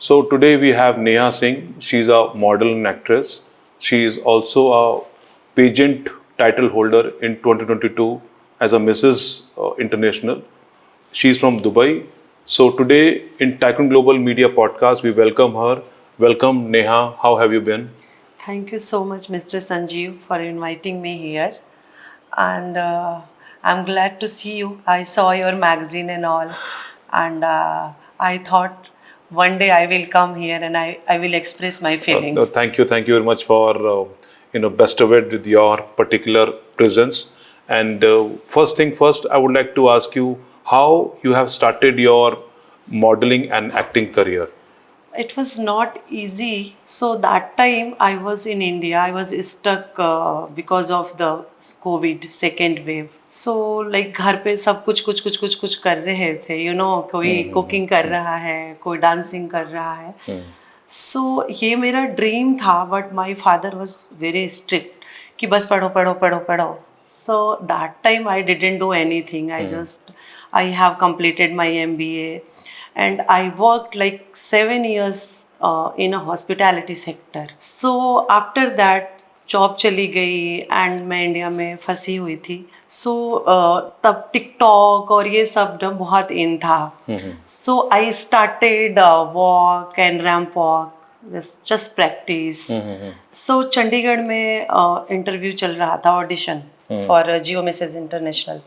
So today we have Neha Singh. She's a model and actress. She is also a pageant title holder in 2022 as a Mrs. International. She's from Dubai. So today in Tycoon Global Media Podcast, we welcome her. Welcome Neha. How have you been? Thank you so much, Mr. Sanjeev, for inviting me here. And I'm glad to see you. I saw your magazine and all. And I thought one day I will come here and I will express my feelings. No, thank you. Thank you very much for bestowed with your particular presence. And first thing first, I would like to ask you how you have started your modeling and acting career. It was not easy. So that time I was in India. I was stuck because of the COVID second wave. So like घर पे सब कुछ कर रहे थे. You know, कोई cooking कर रहा है, कोई डांसिंग कर रहा है. So ये मेरा ड्रीम था. But my father was very strict कि बस पढ़ो पढ़ो पढ़ो पढ़ो. So that time I didn't do anything. I have completed my MBA. And I worked like 7 years in a hospitality sector. So after that job चली गई and मैं India में फंसी हुई थी. सो तब टिकटॉक और ये सब ना बहुत इन था. So I started walk and ramp walk, just practice. So Chandigarh में इंटरव्यू चल रहा था, audition for Jio Mrs international.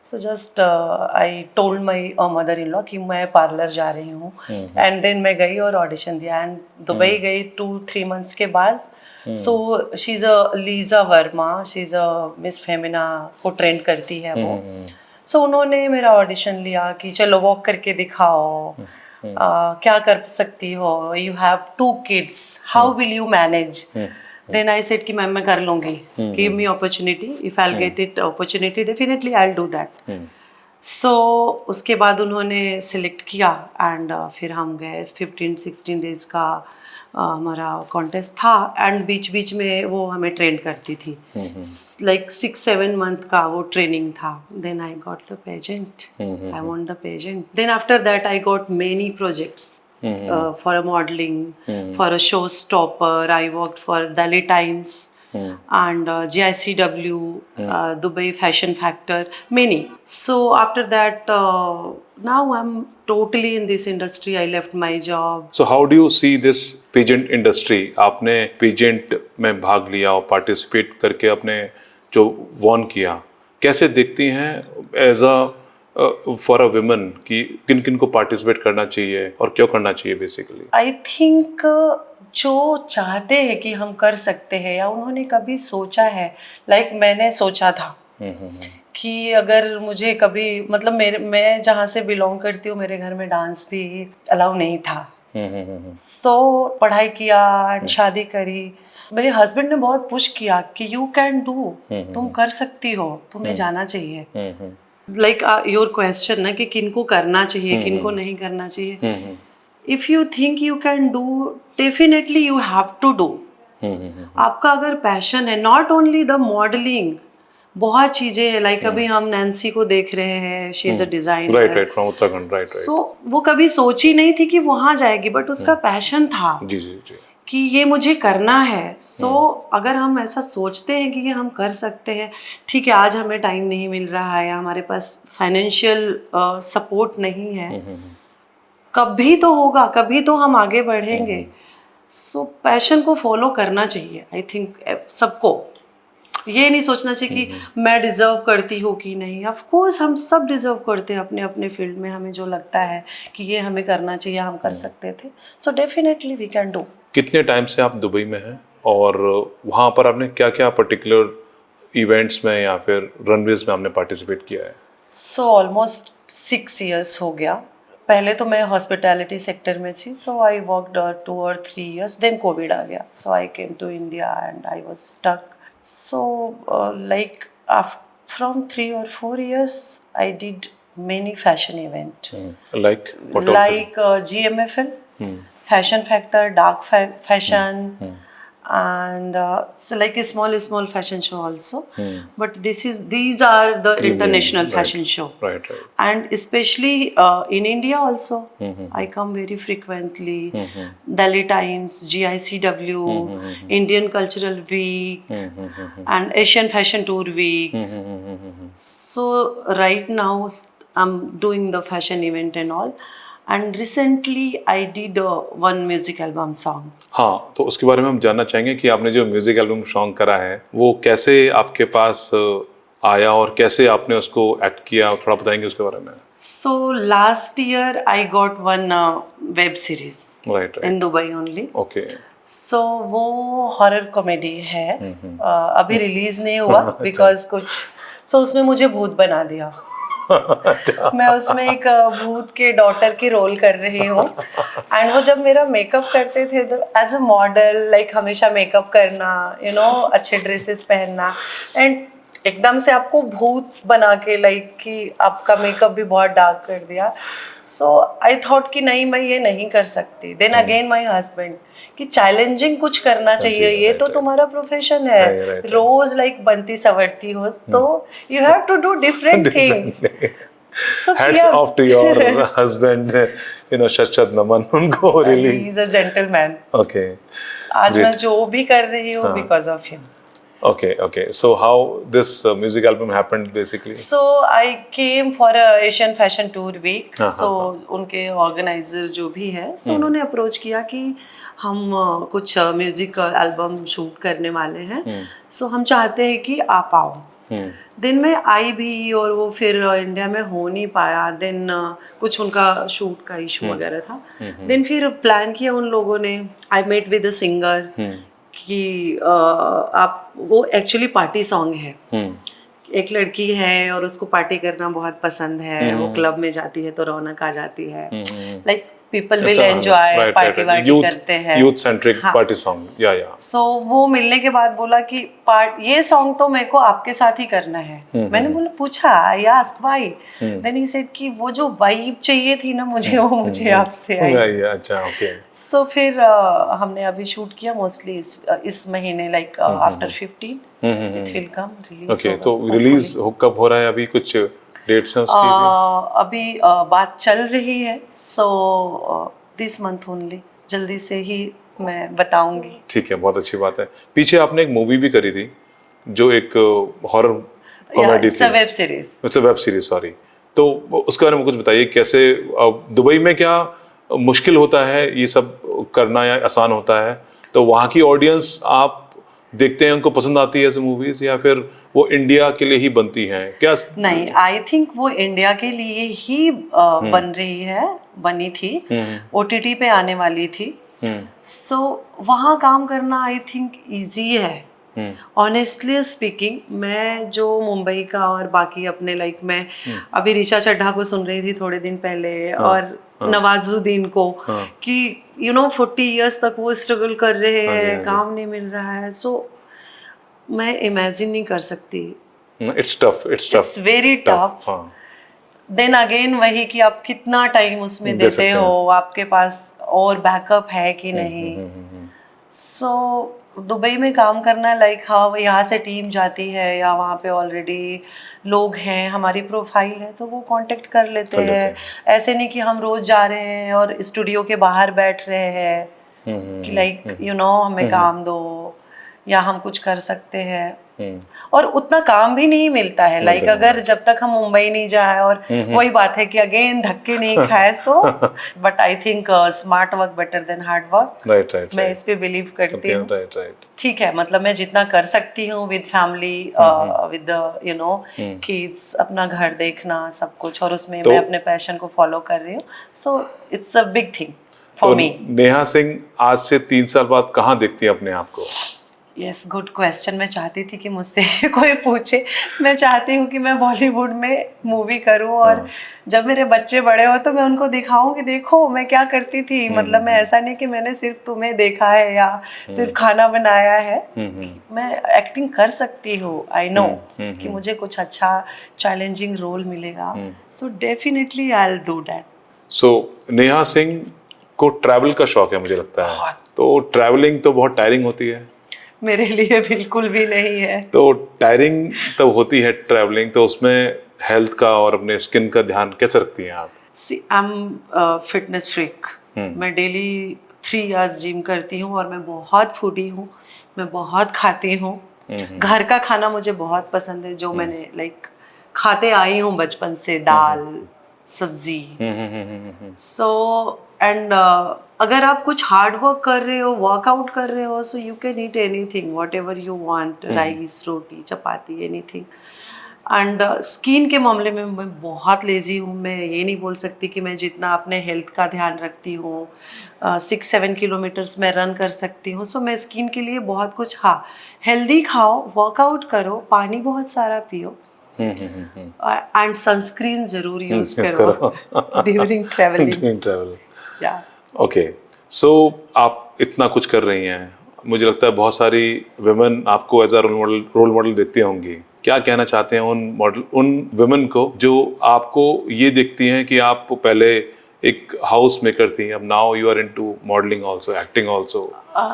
So just I told my mother in law कि मैं पार्लर जा रही हूँ. एंड देन मैं गई और ऑडिशन दिया एंड दुबई गई 2-3 मंथ्स के बाद. So she is a Lisa Verma, she is a Miss Femina को ट्रेंड करती है वो. सो उन्होंने मेरा ऑडिशन लिया कि चलो वॉक करके दिखाओ, क्या कर सकती हो, you have 2 kids, how will you manage. Then I said कि मैम मैं कर लूँगी, give me opportunity, if I get it opportunity definitely I will do that. So उसके बाद उन्होंने सिलेक्ट किया एंड फिर हम गए. 15-16 डेज का हमारा कॉन्टेस्ट था एंड बीच बीच में वो हमें ट्रेन करती थी. लाइक 6-7 मंथ का वो ट्रेनिंग था. Then I got the pageant, I want the pageant. Then after that I got many projects for a modeling, for a showstopper. I worked for Delhi Times and GICW, Dubai Fashion Factor, many. So after that, now I'm totally in this industry. I left my job. So how do you see this pageant industry? आपने pageant में भाग लिया और participate करके अपने जो won किया, कैसे देखती हैं as a for a woman कि किन किन को पार्टिसिपेट करना चाहिए और क्यों करना चाहिए बेसिकली? आई थिंक जो चाहते हैं कि हम कर सकते हैं या उन्होंने कभी सोचा है, लाइक मैंने सोचा था कि अगर मुझे कभी मतलब मैं जहाँ से बिलोंग करती हूँ मेरे घर में डांस भी अलाउ नहीं था. सो पढ़ाई किया, शादी करी. मेरे हस्बैंड ने बहुत पुश किया कि यू कैन डू, तुम कर सकती हो, तुम्हें जाना चाहिए. लाइक योर क्वेश्चन ना कि किनको करना चाहिए, किनको नहीं करना चाहिए. If you think you can do, definitely you have to do. आपका अगर पैशन है, नॉट ओनली द मॉडलिंग, बहुत चीजें हैं. लाइक अभी हम नैन्सी को देख रहे हैं, she is a designer, right from Uttarakhand, right. So वो कभी सोची नहीं थी कि वहां जाएगी, बट उसका पैशन था. जी जी जी कि ये मुझे करना है. सो अगर हम ऐसा सोचते हैं कि ये हम कर सकते हैं, ठीक है, आज हमें टाइम नहीं मिल रहा है या हमारे पास फाइनेंशियल सपोर्ट नहीं है, कभी तो होगा, कभी तो हम आगे बढ़ेंगे. सो पैशन को फॉलो करना चाहिए. आई थिंक सबको ये नहीं सोचना चाहिए कि मैं डिजर्व करती हूँ कि नहीं. ऑफ कोर्स हम सब डिजर्व करते हैं अपने अपने फील्ड में. हमें जो लगता है कि ये हमें करना चाहिए, हम कर सकते थे. So definitely we can do. कितने टाइम से आप दुबई में हैं और वहाँ पर आपने क्या क्या पर्टिकुलर इवेंट्स में या फिर रनवेज में आपने पार्टिसिपेट किया है? सो ऑलमोस्ट 6 years हो गया. पहले तो मैं हॉस्पिटैलिटी सेक्टर में थी. So I worked 2 or 3 years. Then covid आ गया. So I came to India and I was stuck. So like from 3 or 4 years I did many fashion event. Like what? Like GMFL, Fashion Factor, Dark Fashion, and it's like a small fashion show also. But these are the international fashion show. Right. And especially in India also, I come very frequently. Delhi Times, GICW, Indian Cultural Week, and Asian Fashion Tour Week. So right now I'm doing the fashion event and all. And recently I did one music album song. हाँ, तो उसके बारे में हम जानना चाहेंगे कि आपने जो म्यूजिक एल्बम सॉन्ग करा है वो कैसे आपके पास आया और कैसे आपने उसको एक्ट किया, थोड़ा बताएंगे उसके बारे में. So last year I got one web series Right. in Dubai only. Okay. So वो हॉरर कॉमेडी है. अभी रिलीज नहीं हुआ बिकॉज कुछ उसमें मुझे भूत बना दिया. मैं उसमें एक भूत के डॉटर की रोल कर रही हूँ. एंड वो जब मेरा मेकअप करते थे तो एज अ मॉडल लाइक हमेशा मेकअप करना, अच्छे ड्रेसेस पहनना, एंड एकदम से आपको भूत बना के लाइक कि आपका मेकअप भी बहुत डार्क कर दिया. सो आई थॉट कि नहीं, मैं ये नहीं कर सकती. देन अगेन माई हस्बैंड कि चैलेंजिंग कुछ करना चाहिए, ये तो तुम्हारा प्रोफेशन है. रोज लाइक बनती सवरती हो तो you have to do different things. Hats off to your husband, शत नमन उनको. Really, he is a gentleman. Okay. आज मैं जो भी कर रही हूँ because of him. Okay. So how this music album happened basically? So I came for a Asian Fashion Tour Week. So उनके ऑर्गेनाइजर जो भी है, so उन्होंने अप्रोच किया कि हम कुछ म्यूजिक एल्बम शूट करने वाले हैं. So हम चाहते हैं कि आप आओ. दिन में आई भी और वो फिर इंडिया में हो नहीं पाया. देन कुछ उनका शूट का इशू वगैरह था. देन फिर प्लान किया उन लोगों ने. I met with a singer कि आप, वो एक्चुअली पार्टी सॉन्ग है. एक लड़की है और उसको पार्टी करना बहुत पसंद है. वो क्लब में जाती है तो रौनक आ जाती है. Like people will enjoy, party वार्टी करते हैं, यूथ सेंट्रिक पार्टी सॉन्ग. या सो वो मिलने के बाद बोला कि ये सॉन्ग तो मेरे को आपके साथ ही करना है. मैंने बोला, पूछा, I asked why. Then he said कि वो जो वाइब चाहिए थी ना मुझे, वो मुझे आपसे आई. अच्छा, ओके. सो फिर हमने अभी शूट किया मोस्टली इस महीने, like after 15 it will come release. Okay, तो रिलीज कब हो रहा है? अभी कुछ डेट्स हैं उसकी? अभी बात चल रही है. सो दिस मंथ ओनली, जल्दी से ही मैं बताऊंगी. ठीक है, बहुत अच्छी बात है. पीछे आपने एक मूवी भी करी थी जो एक हॉरर कॉमेडी थी. Web series. अच्छा, वेब सीरीज, सॉरी. तो उसके बारे में कुछ बताइए. कैसे दुबई में क्या मुश्किल होता है ये सब करना या आसान होता है? तो वहाँ की ऑडियंस आप देखते हैं, उनको पसंद आती है ऐसी मूवीज, या फिर वो इंडिया के लिए ही बनती हैं? क्या नहीं, आई थिंक वो इंडिया के लिए ही बन रही है, बनी थी, OTT पे आने वाली थी. सो वहाँ काम करना आई थिंक इजी है. ऑनेस्टली स्पीकिंग, मैं जो मुंबई का और बाकी अपने लाइक मैं अभी ऋचा चड्ढा को सुन रही थी थोड़े दिन पहले, और नवाजुद्दीन को, कि 40 इयर्स तक वो स्ट्रगल कर रहे हैं, काम नहीं मिल रहा है. सो मैं इमेजिन नहीं कर सकती. It's tough. It's very tough. Then again वही कि आप कितना टाइम उसमें देते हो, आपके पास और बैकअप है कि नहीं. सो दुबई में काम करना लाइक हाँ, यहाँ से टीम जाती है या वहाँ पे ऑलरेडी लोग हैं, हमारी प्रोफाइल है तो वो कांटेक्ट कर लेते हैं. ऐसे नहीं कि हम रोज जा रहे हैं और स्टूडियो के बाहर बैठ रहे हैं कि लाइक हमें काम दो या हम कुछ कर सकते हैं. और उतना काम भी नहीं मिलता है. लाइक अगर जब तक हम मुंबई नहीं जाए, और वही बात है कि अगेन धक्के नहीं खाए. So but I think smart work better than hard work. Right. मैं इस पे बिलीव करती हूँ. राइट. ठीक है, मतलब मैं जितना कर सकती हूँ विद फैमिली, विद किड्स, अपना घर देखना सब कुछ, और उसमें मैं अपने पैशन को फॉलो कर रही हूँ. So it's a big thing for me. Neha Singh आज से 3 साल बाद कहाँ देखती है अपने आप को? Yes, good question. मैं चाहती थी कि मुझसे कोई पूछे. मैं चाहती हूँ कि मैं बॉलीवुड में मूवी करूँ, और जब मेरे बच्चे बड़े हो तो मैं उनको दिखाऊं कि देखो मैं क्या करती थी. मतलब मैं ऐसा नहीं कि मैंने सिर्फ तुम्हें देखा है या सिर्फ खाना बनाया है. मैं एक्टिंग कर सकती हूँ. आई नो कि मुझे कुछ अच्छा चैलेंजिंग रोल मिलेगा. So definitely I will do that. So Neha Singh को ट्रैवल का शौक है मुझे लगता है. तो ट्रैवलिंग तो बहुत टायरिंग होती है. मेरे लिए बिल्कुल भी नहीं है। तो टायरिंग तब होती है ट्रैवलिंग, तो उसमें हेल्थ का और अपने स्किन का ध्यान कैसे रखती हैं आप? सी आई एम फिटनेस फ्रीक। मैं डेली 3 आवर्स जिम करती हूँ और मैं बहुत फूडी हूँ, मैं बहुत खाती हूँ। घर का खाना मुझे बहुत पसंद है, जो मैंने लाइक खाते आई हूँ बचपन से, दाल सब्जी। सो एंड अगर आप कुछ हार्ड वर्क कर रहे हो, वर्कआउट कर रहे हो, सो you can eat anything what ever you want, rice, roti, chapati, anything. And skin के मामले में मैं बहुत लेजी हूँ। मैं ये नहीं बोल सकती कि मैं जितना अपने हेल्थ का ध्यान रखती हूँ, 6-7 किलोमीटर्स मैं रन कर सकती हूँ। सो मैं स्किन के लिए बहुत कुछ, हाँ, हेल्दी खाओ, वर्कआउट करो, पानी बहुत सारा पियो, एंड सनस्क्रीन जरूर यूज Yes, करो करो। During travelling. During travel. या ओके, सो आप इतना कुछ कर रही हैं, मुझे लगता है बहुत सारी वुमेन आपको एज अ रोल मॉडल देखती होंगी। क्या कहना चाहते हैं उन वुमेन को जो आपको ये देखती हैं कि आप पहले एक हाउस मेकर थी, अब now you are into modelling also, acting also,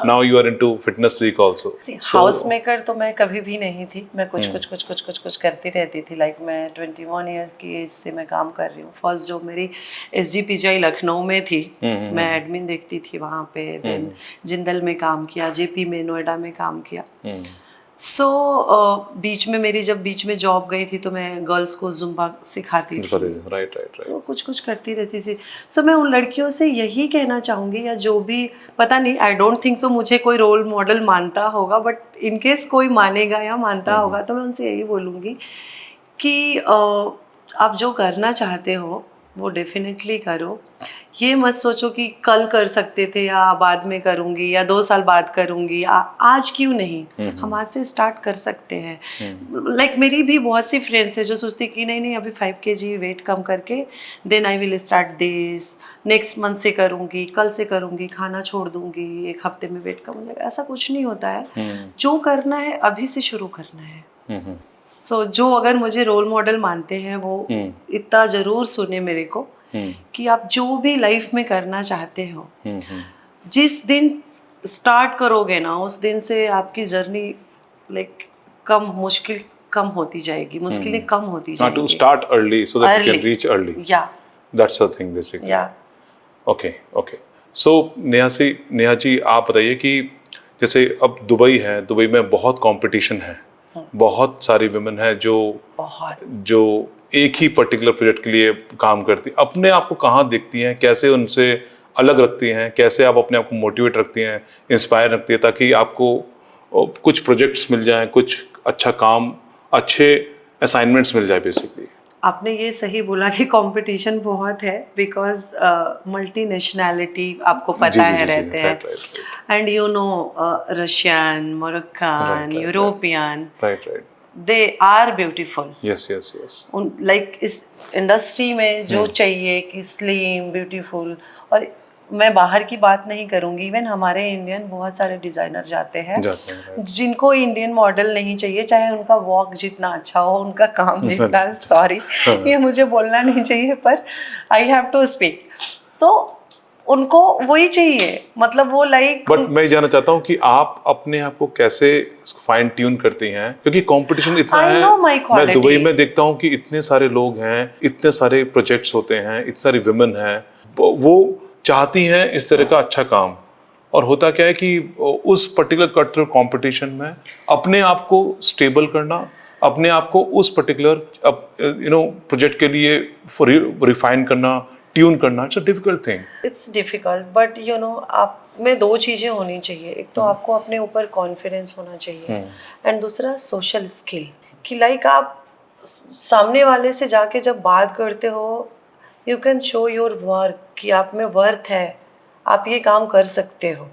now you are into fitness freak also. House maker तो मैं कभी भी नहीं थी। मैं कुछ करती रहती थी। लाइक मैं 21 ईयर्स की एज से मैं काम कर रही हूँ। फर्स्ट जॉब मेरी SGPGI लखनऊ में थी। मैं एडमिन देखती थी वहाँ पे। देन जिंदल में काम किया, JP में, नोएडा में काम किया। सो बीच में मेरी जब बीच में जॉब गई थी तो मैं गर्ल्स को जुम्बा सिखाती थी। राइट। सो कुछ करती रहती थी। सो मैं उन लड़कियों से यही कहना चाहूँगी, या जो भी, पता नहीं, आई डोंट थिंक सो मुझे कोई रोल मॉडल मानता होगा, बट इन केस कोई मानेगा या मानता होगा तो मैं उनसे यही बोलूँगी कि आप जो करना चाहते हो वो डेफिनेटली करो। ये मत सोचो कि कल कर सकते थे या बाद में करूँगी या 2 साल बाद करूँगी, आज क्यों नहीं, हम आज से स्टार्ट कर सकते हैं। लाइक मेरी भी बहुत सी फ्रेंड्स है जो सोचती कि नहीं अभी 5 kg वेट कम करके then I will start this, next month से करूँगी, कल से करूँगी, खाना छोड़ दूँगी, 1 हफ्ते में वेट कम हो जाएगा। ऐसा कुछ नहीं होता है। जो करना है अभी से शुरू करना है। सो जो अगर मुझे रोल मॉडल मानते हैं वो इतना जरूर सुने मेरे को कि आप जो भी लाइफ में करना चाहते हो, जिस दिन स्टार्ट करोगे ना उस दिन से आपकी जर्नी लाइक मुश्किल कम होती जाएगी, मुश्किलें कम होती टू जाएंगी। Start early so that you can reach early, या दैट्स द थिंग बेसिकली। या ओके। सो नेहा जी, आप बताइए कि जैसे अब दुबई है, दुबई में बहुत कंपटीशन है, बहुत सारी वुमेन है जो एक ही पर्टिकुलर प्रोजेक्ट के लिए काम करती, अपने आप को कहाँ देखती हैं, कैसे उनसे अलग रखती हैं, कैसे आप अपने आप को मोटिवेट रखती हैं, इंस्पायर रखती हैं, ताकि आपको कुछ प्रोजेक्ट्स मिल जाएं, कुछ अच्छा काम, अच्छे असाइनमेंट्स मिल जाए बेसिकली? आपने ये सही बोला कि कंपटीशन बहुत है, बिकॉज मल्टी नेशनैलिटी आपको पता है रहते हैं, and you know Russian, Moroccan, European, they are beautiful. Yes. Like इस इंडस्ट्री में जो चाहिए कि स्लिम, ब्यूटीफुल, और मैं बाहर की बात नहीं करूंगी, इवन हमारे इंडियन बहुत सारे डिजाइनर जाते हैं जिनको इंडियन मॉडल नहीं चाहिए, चाहे उनका वॉक जितना अच्छा हो, उनका काम जितना, सॉरी ये मुझे बोलना नहीं चाहिए पर आई हैव टू स्पीक। सो उनको वही चाहिए, मतलब वो लाइक। बट मैं जानना चाहता हूँ कि आप अपने आप को कैसे फाइन ट्यून करती हैं, क्योंकि कंपटीशन इतना है। मैं दुबई में देखता हूँ कि इतने सारे लोग हैं, इतने सारे प्रोजेक्ट्स होते हैं, इतनी सारी वुमेन हैं, वो चाहती हैं इस तरह का अच्छा काम, और होता क्या है कि उस पर्टिकुलर कट थ्रू कंपटीशन में अपने आप को स्टेबल करना, अपने आप को उस पर्टिकुलर प्रोजेक्ट के लिए रिफाइन करना, ट्यून करना, it's a difficult thing. It's difficult, but आप में 2 चीज़ें होनी चाहिए। एक तो आपको अपने ऊपर कॉन्फिडेंस होना चाहिए, एंड दूसरा सोशल स्किल, कि लाइक आप सामने वाले से जाके जब बात करते हो, you can show your work कि आप में वर्थ है, आप ये काम कर सकते हो।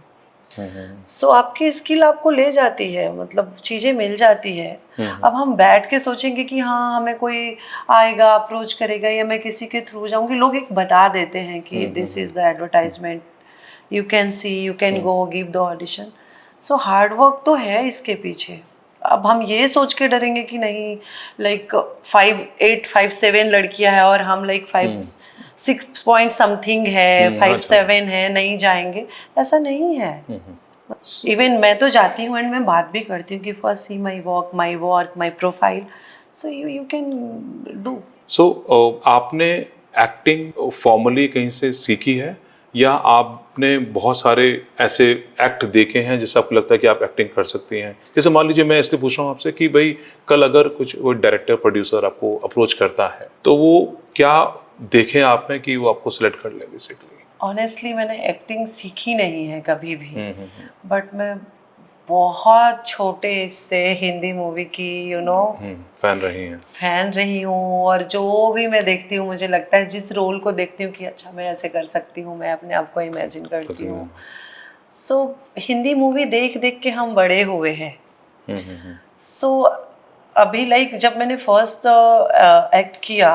सो आपकी स्किल आपको ले जाती है, मतलब चीज़ें मिल जाती है। अब हम बैठ के सोचेंगे कि हाँ हमें कोई आएगा, अप्रोच करेगा, या मैं किसी के थ्रू जाऊंगी, लोग एक बता देते हैं कि this is the advertisement, you can see, you can go, give the audition. So hard work तो है इसके पीछे। अब हम ये सोच के डरेंगे कि नहीं लाइक 5'8", 5'7" लड़कियां हैं और हम लाइक 5'6" समथिंग है, 5'7" है, नहीं जाएंगे, ऐसा नहीं है। इवन मैं तो जाती हूँ एंड मैं बात भी करती हूँ कि first see my walk, my work, my profile, so you can do. So आपने एक्टिंग फॉर्मली कहीं से सीखी है या आपने बहुत सारे ऐसे एक्ट देखे हैं जिससे आपको लगता है कि आप एक्टिंग कर सकती हैं? जैसे मान लीजिए, मैं इसलिए पूछ रहा हूँ आपसे कि भाई कल अगर कुछ वो डायरेक्टर प्रोड्यूसर आपको अप्रोच करता है तो वो क्या देखें आप में कि वो आपको सिलेक्ट कर ले बेसिकली? ऑनेस्टली मैंने एक्टिंग सीखी नहीं है कभी भी, बट मैं बहुत छोटे एज से हिंदी मूवी की फैन रही हैं? फैन रही हूँ, और जो भी मैं देखती हूँ मुझे लगता है जिस रोल को देखती हूँ कि अच्छा मैं ऐसे कर सकती हूँ, मैं अपने आप को इमेजिन करती हूँ। सो हिंदी मूवी देख देख के हम बड़े हुए हैं। सो अभी लाइक जब मैंने फर्स्ट एक्ट किया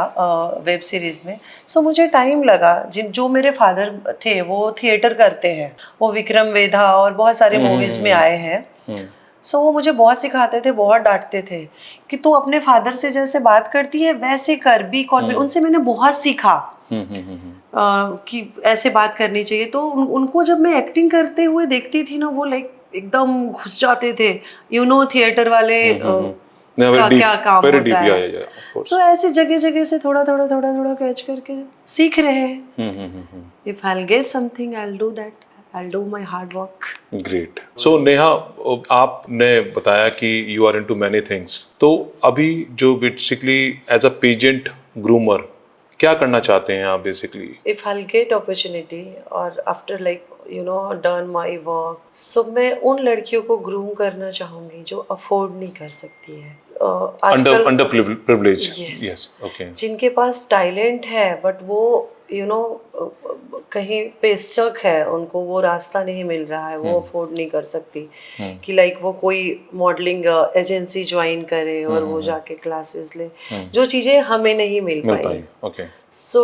वेब सीरीज में, सो मुझे टाइम लगा। जिन जो मेरे फादर थे वो थिएटर करते हैं, वो विक्रम वेधा और बहुत सारे मूवीज में आए हैं। सो वो मुझे बहुत सिखाते थे, बहुत डांटते थे कि तू अपने फादर से जैसे बात करती है वैसे कर, बी कॉन्फिडेंट। उनसे मैंने बहुत सीखा कि ऐसे बात करनी चाहिए। तो उनको जब मैं एक्टिंग करते हुए देखती थी ना, वो लाइक एकदम घुस जाते थे, थिएटर वाले का क्या काम होता है। सो ऐसे जगह जगह से थोड़ा थोड़ा थोड़ा थोड़ा कैच करके सीख रहे हैं। If I will get something I will do that, I will do my hard work. Great. So Neha, आपने बताया कि you are into many things, तो अभी जो basically as a pageant groomer क्या करना चाहते हैं आप basically? If I will get opportunity और after like done my work, so मैं उन लड़कियों को ग्रूम करना चाहूंगी जो अफोर्ड नहीं कर सकती है आजकल, under privilege, yes, yes, okay, जिनके पास टैलेंट है बट वो कहीं पे स्टक है, उनको वो रास्ता नहीं मिल रहा है, वो अफोर्ड नहीं कर सकती कि लाइक वो कोई मॉडलिंग एजेंसी ज्वाइन करे और वो जाके क्लासेस ले, जो चीज़ें हमें नहीं मिल पाई। ओके। सो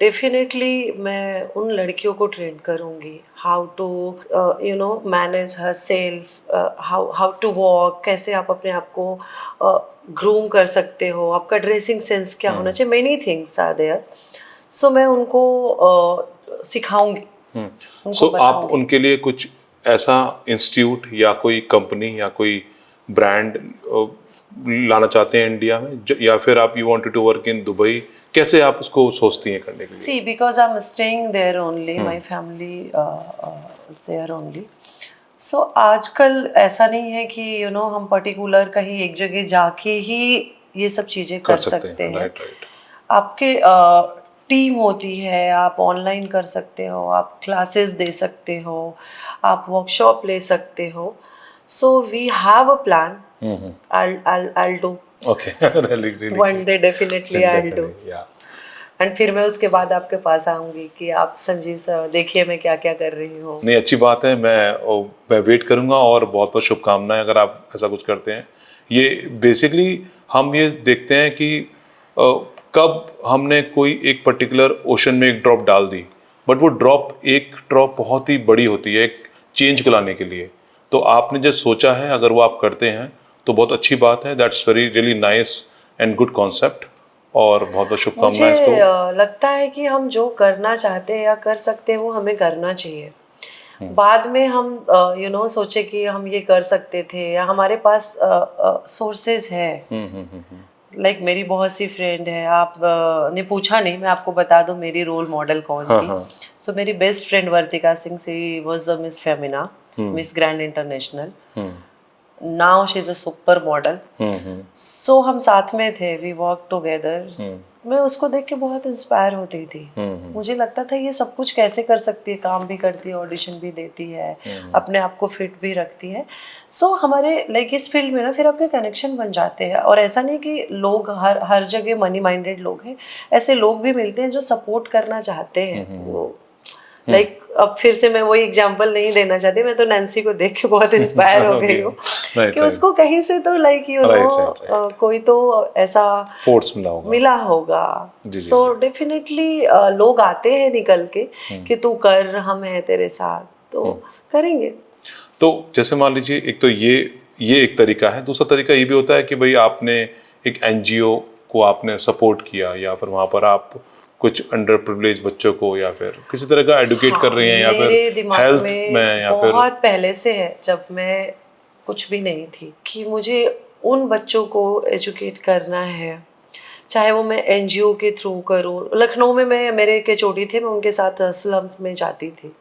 डेफिनेटली मैं उन लड़कियों को ट्रेन करूँगी how to manage herself, how to walk, कैसे आप अपने आप को ग्रूम कर सकते हो, आपका ड्रेसिंग सेंस क्या होना चाहिए, मेनी थिंग्स आर देयर। सो मैं उनको सिखाऊंगी, उनको सो आप बताऊंगी। उनके लिए कुछ ऐसा इंस्टीट्यूट या कोई कंपनी या कोई ब्रांड लाना चाहते हैं इंडिया में, या फिर आप you wanted to work in Dubai? कैसे आप उसको सोचती हैं करने के लिए? See because I am staying there only, my family is there only. So आजकल ऐसा नहीं है कि हम पर्टिकुलर कहीं एक जगह जाके ही ये सब चीज़ें कर सकते हैं। Right, right. आपके टीम होती है, आप ऑनलाइन कर सकते हो, आप क्लासेस दे सकते हो, आप वर्कशॉप ले सकते हो। So we have a plan, I'll do Okay, really one day, definitely I'll do। yeah. And फिर मैं उसके बाद आपके पास आऊंगी कि आप संजीव सर देखिए मैं क्या क्या कर रही हूँ। नहीं, अच्छी बात है। मैं वेट करूंगा और बहुत बहुत शुभकामनाएं अगर आप ऐसा कुछ करते हैं। ये बेसिकली हम ये देखते हैं कि कब हमने कोई एक पर्टिकुलर ओशन में एक ड्रॉप डाल दी, बट वो एक ड्रॉप बहुत ही बड़ी होती है एक चेंज को लाने के लिए। तो आपने जो सोचा है अगर वो आप करते हैं तो बहुत अच्छी बात है। That's very really nice and good concept, और बहुत बहुत शुभकामनाएं इसको। मुझे लगता है कि हम जो करना चाहते हैं या कर सकते हैं वो हमें करना चाहिए। बाद में हम सोचे कि हम ये कर सकते थे या हमारे पास सोर्सेज है। लाइक मेरी बहुत सी फ्रेंड है, आप ने पूछा नहीं, मैं आपको बता दूं मेरी रोल मॉडल कौन थी। सो मेरी best friend Vartika Singh, she was a Miss Femina, Miss Grand International. Now she is a supermodel. So हम साथ में थे, वी वर्क टुगेदर। मैं उसको देख के बहुत इंस्पायर होती थी। मुझे लगता था ये सब कुछ कैसे कर सकती है, काम भी करती है, ऑडिशन भी देती है, अपने आप को फिट भी रखती है। सो हमारे लाइक इस फील्ड में ना फिर आपके कनेक्शन बन जाते हैं, और ऐसा नहीं कि लोग हर जगह मनी माइंडेड लोग हैं, ऐसे लोग भी मिलते हैं जो सपोर्ट करना चाहते हैं। वो लाइक अब फिर से मैं वही एग्जांपल नहीं देना चाहती, मैं तो नैन्सी को देख के बहुत इंस्पायर हो गई हूँ कि उसको कहीं से तो लाइक कोई तो ऐसा फोर्स मिला होगा। सो डेफिनेटली लोग आते हैं निकल के कि तू कर, हम हैं तेरे साथ, तो करेंगे। तो जैसे मान लीजिए, एक तो ये एक तरीका है। दूसरा तरीका ये भी होता है कि भाई आपने एक एनजीओ को आपने सपोर्ट किया, या फिर वहाँ पर आप कुछ अंडर प्रिविलेज बच्चों को या फिर किसी तरह का एडुकेट कर रही हैं या मेरे फिर दिमाग हेल्थ में या फिर बहुत पहले से है, जब मैं कुछ भी नहीं थी, कि मुझे उन बच्चों को एजुकेट करना है, चाहे वो मैं एनजीओ के थ्रू करूँ। लखनऊ में मैं, मेरे के चोटी थे, मैं उनके साथ स्लम्स में जाती थी।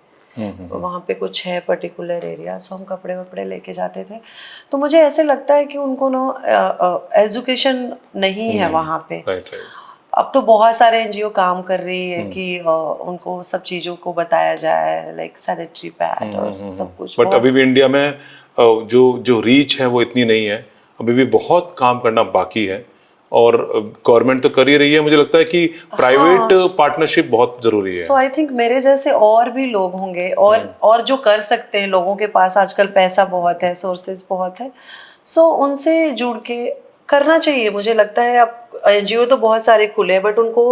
वहाँ पे कुछ है पर्टिकुलर एरिया, सो हम कपड़े वपड़े लेके जाते थे। तो मुझे ऐसे लगता है कि उनको ना एजुकेशन नहीं है वहाँ पे। Right right. अब तो बहुत सारे एनजीओ काम कर रही है कि उनको सब चीज़ों को बताया जाए, लाइक सैनिटरी पैड और सब कुछ। बट अभी भी इंडिया में जो जो रीच है वो इतनी नहीं है, अभी भी बहुत काम करना बाकी है। और गवर्नमेंट तो कर ही रही है, मुझे लगता है कि प्राइवेट पार्टनरशिप बहुत जरूरी है। सो आई थिंक मेरे जैसे और भी लोग होंगे, और जो कर सकते हैं, लोगों के पास आजकल पैसा बहुत है, सोर्सेज बहुत है, सो उनसे जुड़ के करना चाहिए। मुझे लगता है अब एनजीओ तो बहुत सारे खुले हैं, बट उनको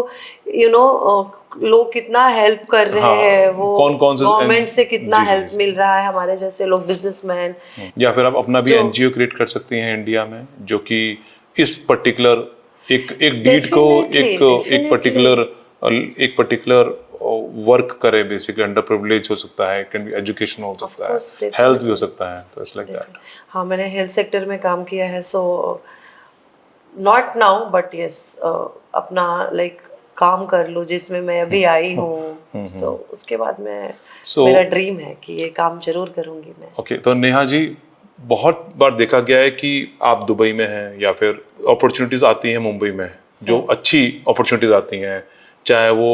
लोग कितना हेल्प कर रहे हैं, वो कौन से गवर्नमेंट से कितना जी, जी, हेल्प जी। मिल रहा है, हमारे जैसे लोग बिजनेसमैन। या फिर आप अपना भी जो- एनजीओ क्रिएट कर सकती हैं इंडिया में, जो कि इस पर्टिकुलर एक एक डीड को एक पर्टिकुलर वर्क करे, बेसिकली अंडर प्रिविलेज हो सकता है, कैन बी एजुकेशन हो सकता है, course, हेल्थ भी हो सकता है, तो इट्स लाइक दैट। हाँ, मैंने हेल्थ सेक्टर में काम किया है, so not now but yes, अपना लाइक काम कर लो जिसमें मैं अभी आई हूँ, सो उसके बाद मैं मेरा ड्रीम है कि ये काम जरूर करूँगी मैं। ओके, तो नेहा जी, बहुत बार देखा गया है कि आप दुबई में हैं या फिर अपॉर्चुनिटीज आती हैं मुंबई में, जो अच्छी अपॉर्चुनिटीज आती हैं, चाहे वो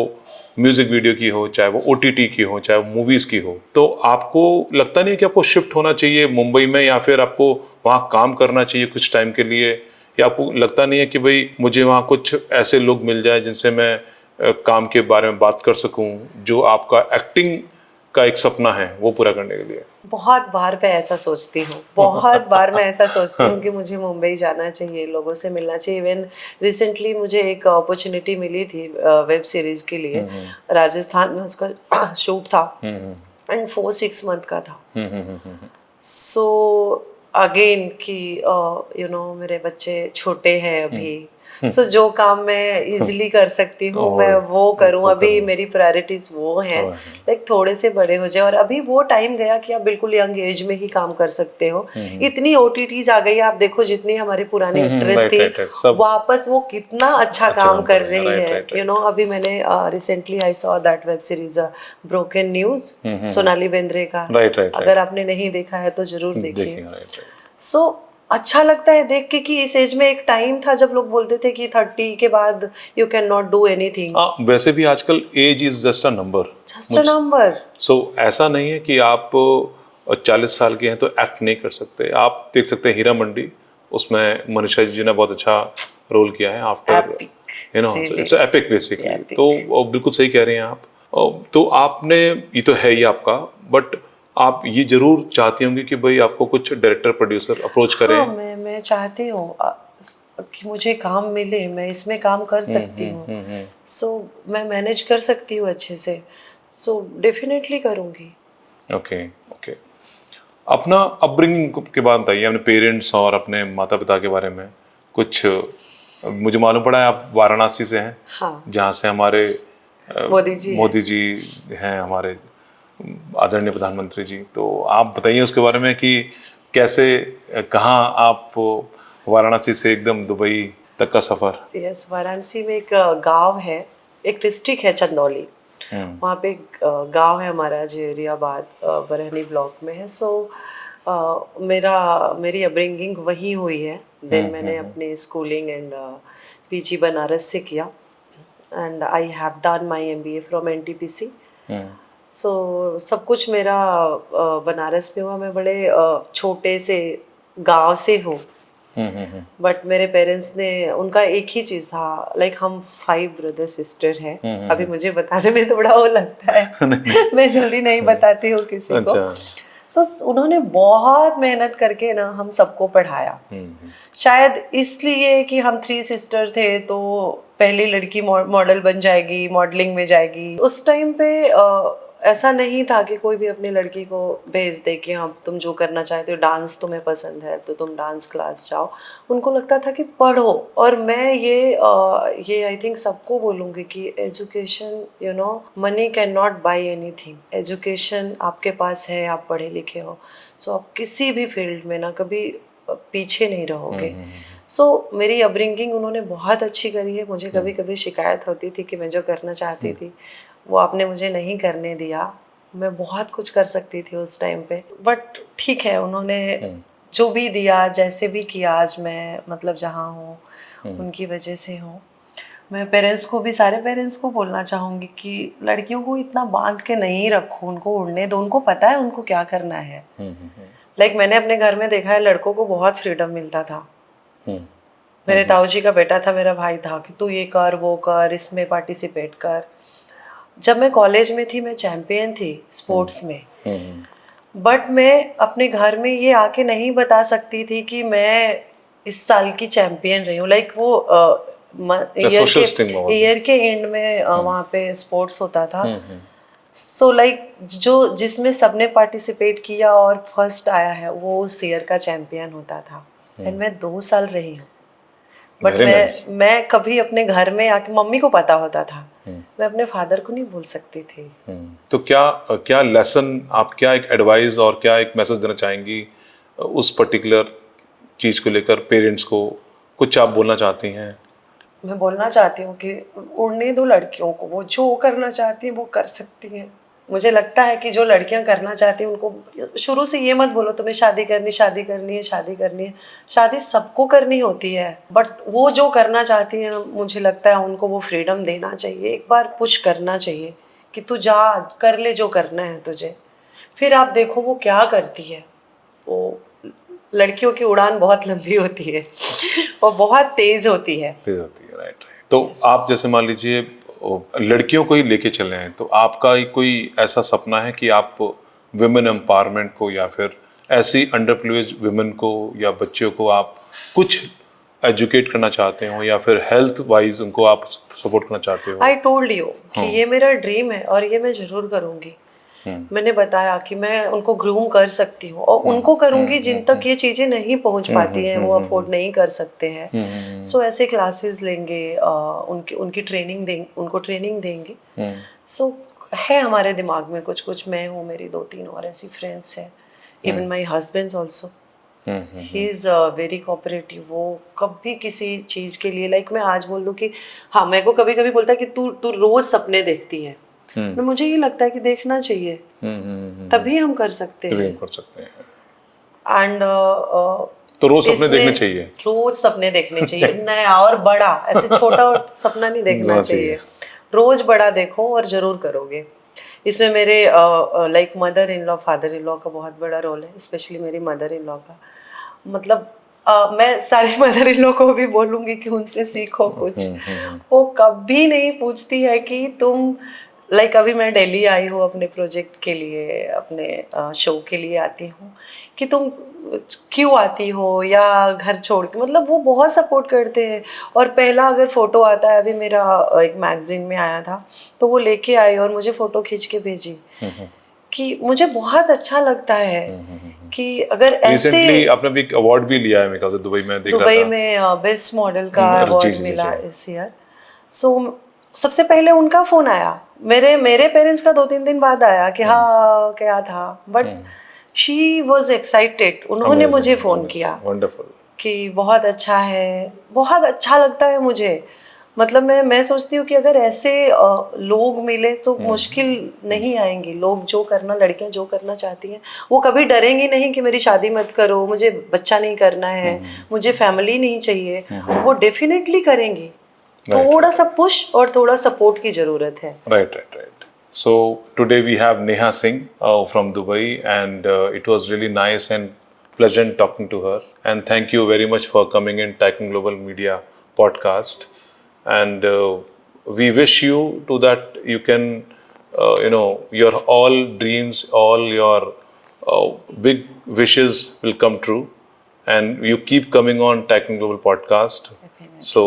म्यूजिक वीडियो की हो, चाहे वो ओटीटी की हो, चाहे वो मूवीज की हो, तो आपको लगता नहीं है कि आपको शिफ्ट होना चाहिए मुंबई में, या फिर आपको वहाँ काम करना चाहिए कुछ टाइम के लिए, या आपको लगता नहीं है कि भाई मुझे वहाँ कुछ ऐसे लोग मिल जाए जिनसे मैं काम के बारे में बात कर सकूं, जो आपका एक्टिंग का एक सपना है वो पूरा करने के लिए? बहुत बार मैं ऐसा सोचती हूँ, बहुत बार मैं ऐसा सोचती हूँ कि मुझे मुंबई जाना चाहिए, लोगों से मिलना चाहिए। इवन रिसेंटली मुझे एक अपॉर्चुनिटी मिली थी वेब सीरीज के लिए, राजस्थान में उसका शूट था, एंड 4-6 मंथ का था। सो अगेन कि मेरे बच्चे छोटे हैं अभी, सो जो काम मैं इजीली कर सकती हूँ मैं वो करूँ। अभी मेरी प्रायोरिटीज वो हैं, लाइक थोड़े से बड़े हो जाए। और अभी वो टाइम गया कि आप बिल्कुल यंग एज में ही काम कर सकते हो। इतनी ओटीटीज आ गई है, आप देखो जितनी हमारी पुरानी एक्ट्रेस थी, वापस वो कितना अच्छा काम कर रही है। अभी मैंने recently I saw that web series broken news, Sonali Bendre का। अगर आपने नहीं देखा है तो जरूर देखिए। सो अच्छा लगता है देख के कि इस एज में, एक टाइम था जब लोग बोलते थे कि 30 के बाद you can not do anything. वैसे भी आजकल age is just a number, just a number. So ऐसा नहीं है कि आप 40 साल के हैं तो एक्ट नहीं कर सकते। आप देख सकते हैं हीरा मंडी, उसमें मनीषा जी ने बहुत अच्छा रोल किया है, आफ्टर इट्स एपिक बेसिकली। तो बिल्कुल सही कह रहे हैं आप। तो आपने, ये तो है ही आपका, बट आप ये जरूर चाहती होंगी कि भाई आपको कुछ डायरेक्टर प्रोड्यूसर अप्रोच करें। हाँ, मैं चाहती हूँ कि मुझे काम मिले, मैं इसमें काम कर सकती हूँ, सो मैं मैनेज कर सकती हूँ अच्छे से, सो डेफिनेटली करूँगी। Okay okay. अपना अपब्रिंगिंग के बारे में बताइए, अपने पेरेंट्स और अपने माता पिता के बारे में कुछ। मुझे मालूम पड़ा है आप वाराणसी से हैं, हाँ, जहाँ से हमारे मोदी जी हैं, हमारे आदरणीय प्रधानमंत्री जी। तो आप बताइए उसके बारे में कि कैसे, कहाँ आप वाराणसी से एकदम दुबई तक का सफ़र। यस, वाराणसी में एक गांव है, एक डिस्ट्रिक्ट है चंदौली, वहाँ पे एक गांव है हमारा जेरियाबाद, बरहनी ब्लॉक में है। सो मेरी अपब्रिंगिंग वहीं हुई है। देन मैंने अपनी स्कूलिंग एंड पीजी बनारस से किया, and I have done my MBA from NTPC. So सब कुछ मेरा बनारस में हुआ। मैं बड़े छोटे से गांव से हूँ, बट मेरे पेरेंट्स ने, उनका एक ही चीज़ था, लाइक हम 5 ब्रदर सिस्टर हैं। अभी मुझे बताने में थोड़ा वो लगता है मैं जल्दी नहीं बताती हूँ किसी को। सो उन्होंने बहुत मेहनत करके ना हम सबको पढ़ाया। शायद इसलिए कि हम 3 सिस्टर थे, तो पहली लड़की मॉडल बन जाएगी, मॉडलिंग में जाएगी। उस टाइम पे ऐसा नहीं था कि कोई भी अपनी लड़की को भेज दे कि हाँ तुम जो करना चाहते हो, डांस तुम्हें पसंद है तो तुम डांस क्लास जाओ। उनको लगता था कि पढ़ो। और मैं ये आई थिंक सबको बोलूँगी कि education, you know, money can not by anything. Education आपके पास है, आप पढ़े लिखे हो, सो आप किसी भी फील्ड में ना कभी पीछे नहीं रहोगे। सो मेरी अपब्रिंगिंग उन्होंने बहुत अच्छी करी है। मुझे कभी कभी शिकायत होती थी कि मैं जो करना चाहती थी वो आपने मुझे नहीं करने दिया। मैं बहुत कुछ कर सकती थी उस टाइम पे, बट ठीक है, उन्होंने जो भी दिया, जैसे भी किया, आज मैं मतलब जहाँ हूँ उनकी वजह से हूँ। मैं पेरेंट्स को भी, सारे पेरेंट्स को बोलना चाहूँगी कि लड़कियों को इतना बांध के नहीं रखो, उनको उड़ने दो, उनको पता है उनको क्या करना है। लाइक मैंने अपने घर में देखा है लड़कों को बहुत फ्रीडम मिलता था। मेरे ताऊ जी का बेटा था, मेरा भाई था, कि तू ये कर, वो कर, इसमें पार्टिसिपेट कर। जब मैं कॉलेज में थी मैं चैम्पियन थी स्पोर्ट्स में, बट मैं अपने घर में ये आके नहीं बता सकती थी कि मैं इस साल की चैम्पियन रही हूँ। लाइक वो ईयर के एंड में वहाँ पे स्पोर्ट्स होता था। सो लाइक जो जिसमें सबने पार्टिसिपेट किया और फर्स्ट आया है वो उस ईयर का चैम्पियन होता था। एंड मैं 2 साल रही हूँ। बट मैं कभी अपने घर में आके, मम्मी को पता होता था, मैं अपने फादर को नहीं बोल सकती थी। तो क्या लेसन, आप क्या एक एडवाइस और क्या एक मैसेज देना चाहेंगी उस पर्टिकुलर चीज़ को लेकर पेरेंट्स को? कुछ आप बोलना चाहती हैं? मैं बोलना चाहती हूँ कि उड़ने दो लड़कियों को, वो जो करना चाहती हैं वो कर सकती हैं। मुझे लगता है कि जो लड़कियां करना चाहती हैं उनको शुरू से ये मत बोलो तुम्हें शादी करनी है, शादी करनी है। शादी सबको करनी होती है, बट वो जो करना चाहती हैं मुझे लगता है उनको वो फ्रीडम देना चाहिए। एक बार पुश करना चाहिए कि तू जा, कर ले जो करना है तुझे, फिर आप देखो वो क्या करती है। वो लड़कियों की उड़ान बहुत लंबी होती है और बहुत तेज होती है। राइट। तो आप जैसे मान लीजिए लड़कियों को ही लेके चल रहे हैं, तो आपका कोई ऐसा सपना है कि आप वुमेन एम्पावरमेंट को या फिर ऐसी अंडर प्रिविलेज वुमेन को या बच्चियों को आप कुछ एजुकेट करना चाहते हो या फिर हेल्थ वाइज उनको आप सपोर्ट करना चाहते हो? आई टोल्ड यू कि ये मेरा ड्रीम है और ये मैं जरूर करूँगी। मैंने बताया कि मैं उनको ग्रूम कर सकती हूँ और उनको करूँगी जिन तक ये चीज़ें नहीं पहुँच पाती हैं, वो अफोर्ड नहीं कर सकते हैं। सो ऐसे क्लासेस लेंगे, उनकी ट्रेनिंग देंगे, उनको ट्रेनिंग देंगे। सो है हमारे दिमाग में कुछ मैं हूँ, मेरी 2-3 और ऐसी फ्रेंड्स हैं, even my husband also, he is very cooperative. वो कभी किसी चीज़ के लिए, लाइक मैं आज बोल दूँ कि हाँ, मेरे को कभी कभी बोलता है कि तू रोज़ सपने देखती है। मुझे ये लगता है कि देखना चाहिए, तभी हम कर सकते हैं। एंड तो रोज सपने देखने चाहिए, रोज सपने देखने चाहिए, नया और बड़ा, ऐसे छोटा सपना नहीं देखना चाहिए। रोज बड़ा देखो और जरूर करोगे। इसमें मेरे like mother in law, father in law का बहुत बड़ा रोल है, स्पेशली मेरी मदर इन लॉ का। मतलब मैं सारे मदर इन लॉ को भी बोलूँगी कि उनसे सीखो कुछ। वो कभी नहीं पूछती है कि तुम, लाइक अभी मैं दिल्ली आई हूँ अपने प्रोजेक्ट के लिए, अपने शो के लिए आती हूँ, कि तुम क्यों आती हो या घर छोड़ के, मतलब वो बहुत सपोर्ट करते हैं। और पहला अगर फोटो आता है, अभी मेरा एक मैगजीन में आया था, तो वो लेके आई और मुझे फोटो खींच के भेजी, कि मुझे बहुत अच्छा लगता है कि अगर ऐसे। रिसेंटली आपने भी अवार्ड भी लिया है मेरे ख्याल से, दुबई में देख रहा था। दुबई में बेस्ट मॉडल का अवार्ड मिला इस ईयर। सो सबसे पहले उनका फोन आया, मेरे पेरेंट्स का 2-3 दिन बाद आया कि हाँ क्या था, बट शी वॉज एक्साइटेड। उन्होंने मुझे फ़ोन किया, वंडरफुल, कि बहुत अच्छा है, बहुत अच्छा लगता है मुझे। मतलब मैं सोचती हूँ कि अगर ऐसे लोग मिले तो मुश्किल नहीं आएंगी। लोग जो करना, लड़कियां जो करना चाहती हैं, वो कभी डरेंगी नहीं कि मेरी शादी मत करो, मुझे बच्चा नहीं करना है, मुझे फैमिली नहीं चाहिए। वो डेफिनेटली करेंगी। थोड़ा सा पुश और थोड़ा सपोर्ट की जरूरत है। Right. So today we have Neha Singh from Dubai, and it was really nice and pleasant talking to her. And thank you very much for coming in Tycoon Global Media podcast. And we wish you to that you can, your all dreams, all your big wishes will come true, and you keep coming on Tycoon Global podcast. Definitely. So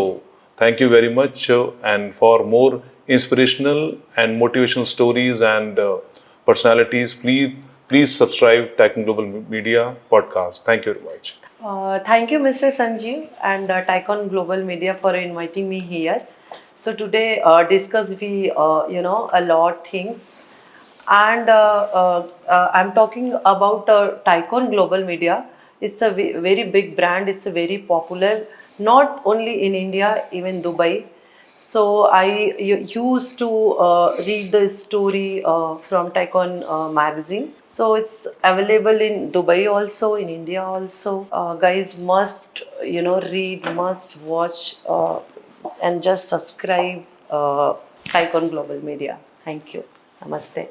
thank you very much, and for more inspirational and motivational stories and personalities. Please subscribe Tycoon Global Media podcast. Thank you very much. Thank you, Mr. Sanjeev and Tycon Global Media for inviting me here. So today discuss we a lot things, and I'm talking about Tycon Global Media. It's a very big brand. It's a very popular, not only in India, even Dubai. So used to read the story from Tycon magazine. So it's available in Dubai also, in India also. Guys must read, must watch, and just subscribe Tycon Global Media. Thank you. Namaste.